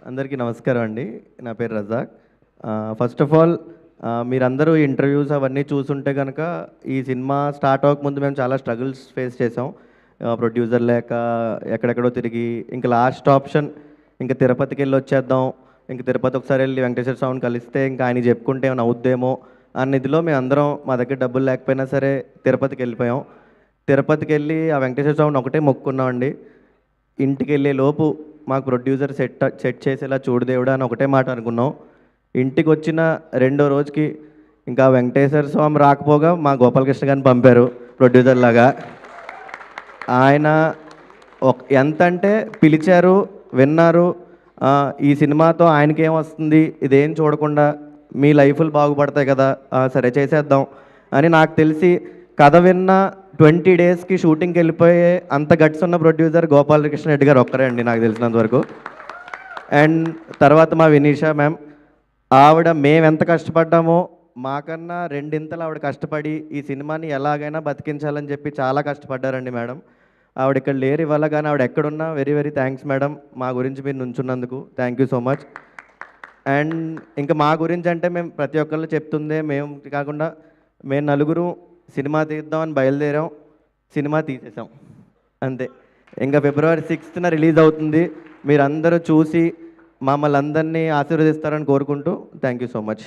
అందరికీ నమస్కారం అండి. నా పేరు రజాక్. ఫస్ట్ ఆఫ్ ఆల్ మీరందరూ ఇంటర్వ్యూస్ అవన్నీ చూసుంటే కనుక ఈ సినిమా స్టార్ట్ అవ్వకముందు మేము చాలా స్ట్రగుల్స్ ఫేస్ చేసాం. ప్రొడ్యూసర్ లేక ఎక్కడెక్కడో తిరిగి ఇంక లాస్ట్ ఆప్షన్ ఇంక తిరుపతికి వెళ్ళి వచ్చేద్దాం. ఇంక తిరుపతి ఒకసారి వెళ్ళి వెంకటేశ్వర స్వామిని కలిస్తే ఇంకా ఆయన చెప్పుకుంటే ఏమైనా అవుద్దేమో అన్న ఇదిలో మేమందరం మా దగ్గర డబ్బులు లేకపోయినా సరే తిరుపతికి వెళ్ళిపోయాం. తిరుపతికి వెళ్ళి ఆ వెంకటేశ్వర స్వామిని ఒకటే మొక్కుకున్నామండి. ఇంటికి వెళ్ళే లోపు మాకు ప్రొడ్యూసర్ సెట్ చేసేలా చూడు దేవుడా అని ఒకటే మాట అనుకున్నాం. ఇంటికి వచ్చిన రెండో రోజుకి ఇంకా వెంకటేశ్వర స్వామి రాకపోగా మా గోపాలకృష్ణ గారిని పంపారు ప్రొడ్యూసర్ లాగా. ఆయన ఎంత అంటే పిలిచారు, విన్నారు. ఈ సినిమాతో ఆయనకేం వస్తుంది, ఇదేం చూడకుండా మీ లైఫ్లు బాగుపడతాయి కదా, సరే చేసేద్దాం అని నాకు తెలిసి కథ విన్న 20 డేస్కి షూటింగ్కి వెళ్ళిపోయే అంత గట్స్ ఉన్న ప్రొడ్యూసర్ గోపాలకృష్ణ రెడ్డి గారు ఒక్కరే అండి నాకు తెలిసినంత వరకు. అండ్ తర్వాత మా వినీషా మ్యామ్, ఆవిడ మేము ఎంత కష్టపడ్డామో మాకన్నా రెండింతలు ఆవిడ కష్టపడి ఈ సినిమాని ఎలాగైనా బతికించాలని చెప్పి చాలా కష్టపడ్డారండి మేడం. ఆవిడ ఇక్కడ లేరు ఇవాళ, కానీ ఆవిడ ఎక్కడున్నా వెరీ వెరీ థ్యాంక్స్ మేడం. మా గురించి మీరు నుంచున్నందుకు thank you so much. And ఇంకా మా గురించి అంటే మేము ప్రతి ఒక్కళ్ళు చెప్తుందే, మేము కాకుండా మేము నలుగురు సినిమా తీద్దామని బయలుదేరాం, సినిమా తీసేసాం అంతే. ఇంకా ఫిబ్రవరి 6th రిలీజ్ అవుతుంది. మీరందరూ చూసి మమ్మల్ని అందరినీ ఆశీర్వదిస్తారని కోరుకుంటూ థ్యాంక్ యూ సో మచ్.